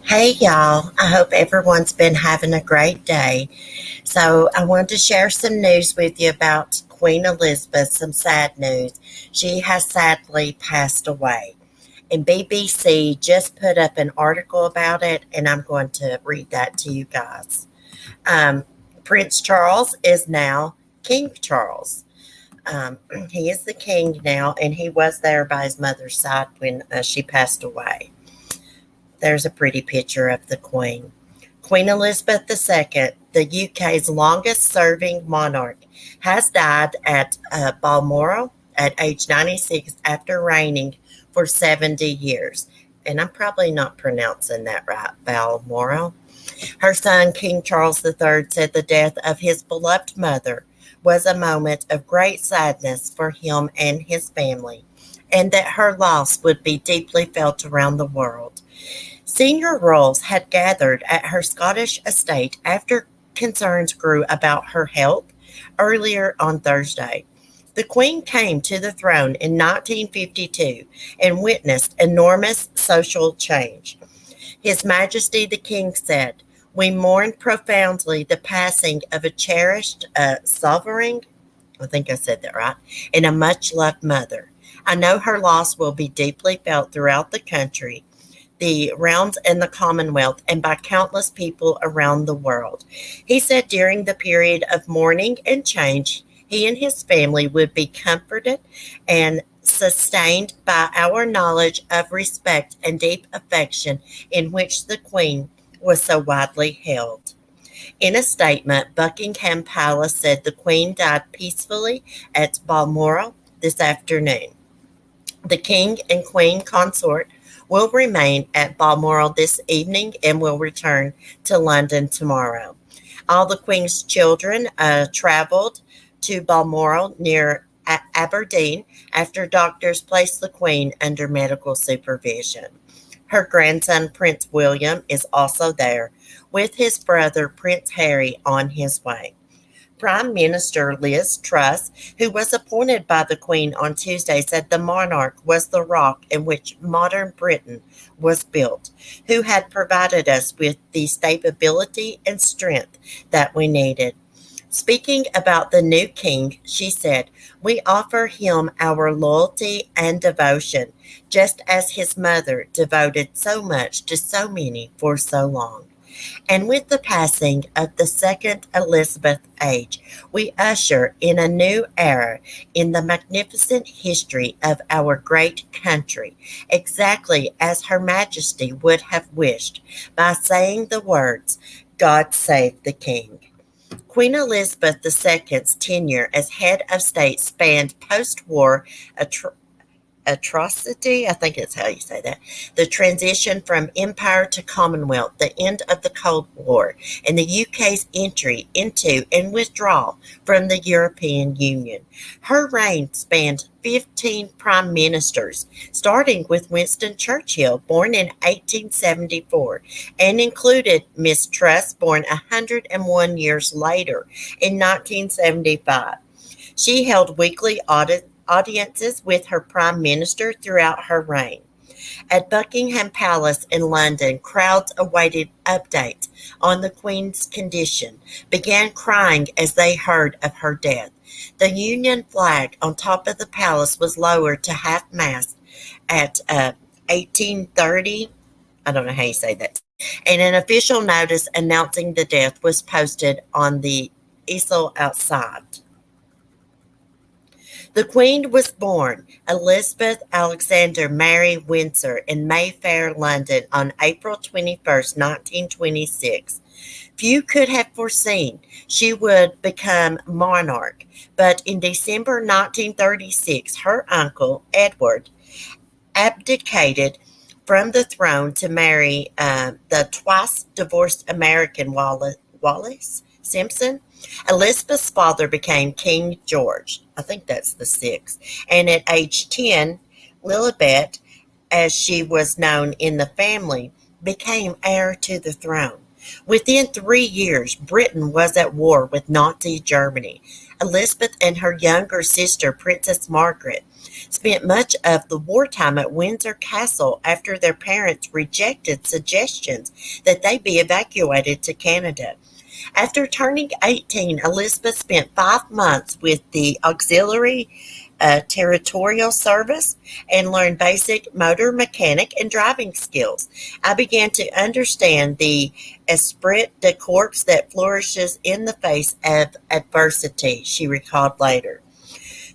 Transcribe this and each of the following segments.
Hey y'all, I hope everyone's been having a great day. So, I wanted to share some news with you about Queen Elizabeth, some sad news. She has sadly passed away. And BBC just put up an article about it, and I'm going to read that to you guys. Um, Prince Charles is now King Charles. Um, he is the king now, and he was there by his mother's side when she passed away. There's a pretty picture of the Queen. Queen Elizabeth II, the UK's longest serving monarch, has died at Balmoral at age 96 after reigning for 70 years. And I'm probably not pronouncing that right, Balmoral. Her son, King Charles III, said the death of his beloved mother was a moment of great sadness for him and his family, and that her loss would be deeply felt around the world. Senior royals had gathered at her Scottish estate after concerns grew about her health earlier on Thursday. The Queen came to the throne in 1952 and witnessed enormous social change. His Majesty the King said, "We mourn profoundly the passing of a cherished sovereign, I think I said that right, and a much loved mother. I know her loss will be deeply felt throughout the country, the realms and the Commonwealth, and by countless people around the world." He said during the period of mourning and change, he and his family would be comforted and sustained by our knowledge of respect and deep affection in which the Queen was so widely held. In a statement, Buckingham Palace said the Queen died peacefully at Balmoral this afternoon. The King and Queen consort will remain at Balmoral this evening and will return to London tomorrow. All the Queen's children traveled to Balmoral near Aberdeen after doctors placed the Queen under medical supervision. Her grandson, Prince William, is also there, with his brother, Prince Harry, on his way. Prime Minister Liz Truss, who was appointed by the Queen on Tuesday, said the monarch was the rock in which modern Britain was built, who had provided us with the stability and strength that we needed. Speaking about the new king, she said, "We offer him our loyalty and devotion, just as his mother devoted so much to so many for so long." And with the passing of the second Elizabeth age, we usher in a new era in the magnificent history of our great country, exactly as Her Majesty would have wished, by saying the words, "God save the King." Queen Elizabeth II's tenure as head of state spanned post-war atrocity, I think it's how you say that, the transition from empire to commonwealth, the end of the Cold War, and the UK's entry into and withdrawal from the European Union. Her reign spanned 15 prime ministers, starting with Winston Churchill, born in 1874, and included Miss Truss, born 101 years later in 1975. She held weekly audiences with her prime minister throughout her reign. At Buckingham Palace in London, crowds awaited updates on the Queen's condition, began crying as they heard of her death. The Union flag on top of the palace was lowered to half-mast at 1830. I don't know how you say that. And an official notice announcing the death was posted on the easel outside. The Queen was born Elizabeth Alexander Mary Windsor in Mayfair, London on April 21st, 1926. Few could have foreseen she would become monarch, but in December 1936, her uncle, Edward, abdicated from the throne to marry the twice divorced American Wallis Simpson. Elizabeth's father became King George. I think that's the sixth. And at age 10, Lilibet, as she was known in the family, became heir to the throne. Within 3 years, Britain was at war with Nazi Germany. Elizabeth and her younger sister, Princess Margaret, spent much of the wartime at Windsor Castle after their parents rejected suggestions that they be evacuated to Canada. After turning 18, Elizabeth spent 5 months with the Auxiliary Territorial Service and learned basic motor mechanic and driving skills. I began to understand the esprit de corps that flourishes in the face of adversity, she recalled later.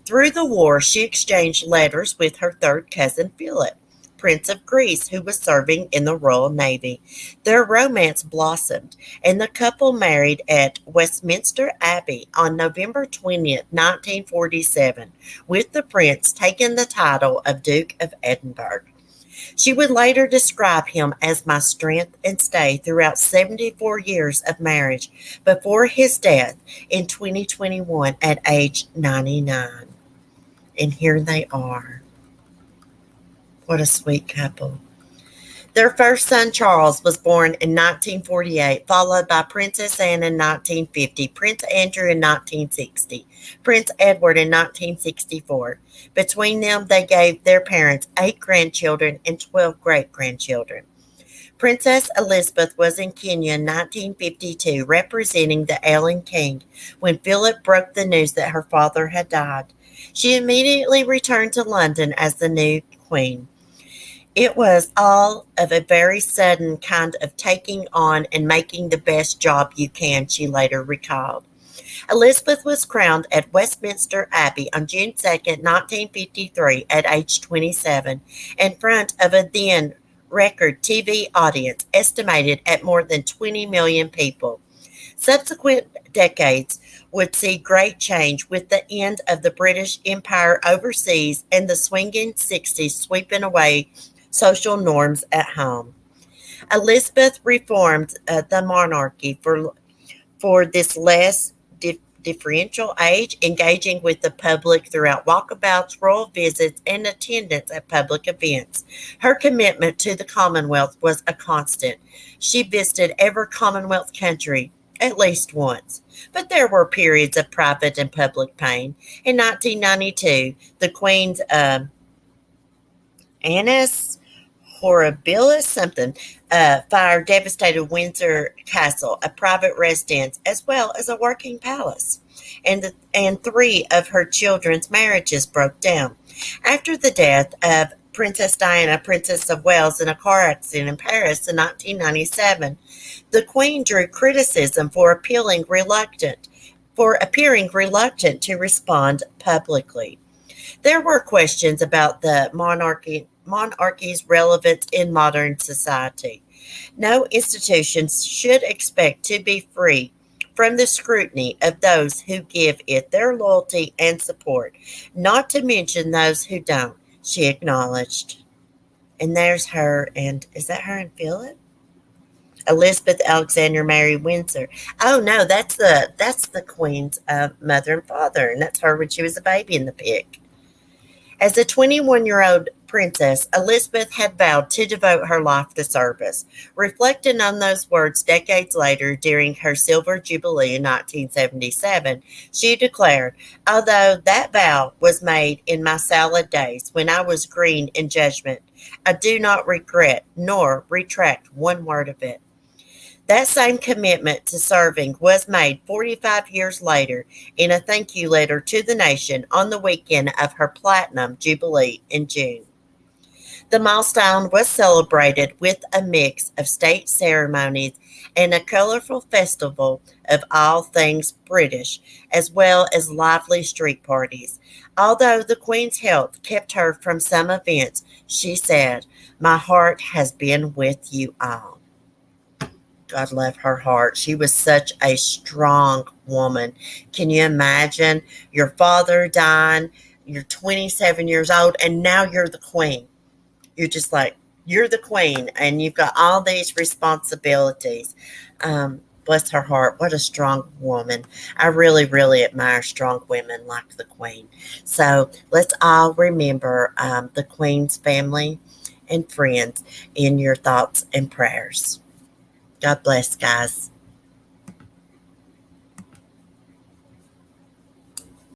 Through the war, she exchanged letters with her third cousin Philip, Prince of Greece, who was serving in the Royal Navy. Their romance blossomed, and the couple married at Westminster Abbey on November 20th, 1947, with the prince taking the title of Duke of Edinburgh. She would later describe him as my strength and stay throughout 74 years of marriage before his death in 2021 at age 99. And here they are. What a sweet couple. Their first son, Charles, was born in 1948, followed by Princess Anne in 1950, Prince Andrew in 1960, Prince Edward in 1964. Between them, they gave their parents 8 grandchildren and 12 great-grandchildren. Princess Elizabeth was in Kenya in 1952, representing the ailing king, when Philip broke the news that her father had died. She immediately returned to London as the new queen. It was all of a very sudden kind of taking on and making the best job you can, she later recalled. Elizabeth was crowned at Westminster Abbey on June 2nd, 1953, at age 27, in front of a then record TV audience estimated at more than 20 million people. Subsequent decades would see great change with the end of the British Empire overseas and the swinging 60s sweeping away social norms at home. Elizabeth reformed the monarchy for this less differential age, engaging with the public throughout walkabouts, royal visits, and attendance at public events. Her commitment to the Commonwealth was a constant. She visited every Commonwealth country at least once. But there were periods of private and public pain. In 1992, the Queen's Annus Horribilis fire devastated Windsor Castle, a private residence as well as a working palace. And 3 of her children's marriages broke down. After the death of Princess Diana, Princess of Wales, in a car accident in Paris in 1997, the Queen drew criticism for appearing reluctant to respond publicly. There were questions about the monarchy's relevance in modern society. No institution should expect to be free from the scrutiny of those who give it their loyalty and support, not to mention those who don't, she acknowledged. And there's her, and is that her and Philip? Elizabeth Alexander Mary Windsor. Oh no, that's the Queen's mother and father, and that's her when she was a baby in the pic. As a 21-year-old princess, Elizabeth had vowed to devote her life to service. Reflecting on those words decades later during her Silver Jubilee in 1977, she declared, "Although that vow was made in my salad days when I was green in judgment, I do not regret nor retract one word of it." That same commitment to serving was made 45 years later in a thank you letter to the nation on the weekend of her Platinum Jubilee in June. The milestone was celebrated with a mix of state ceremonies and a colorful festival of all things British, as well as lively street parties. Although the Queen's health kept her from some events, she said, "My heart has been with you all." God love her heart. She was such a strong woman. Can you imagine your father dying? You're 27 years old, and now you're the queen. You're just like, you're the queen, and you've got all these responsibilities. Bless her heart. What a strong woman. I really, really admire strong women like the queen. So let's all remember the queen's family and friends in your thoughts and prayers. God bless, guys.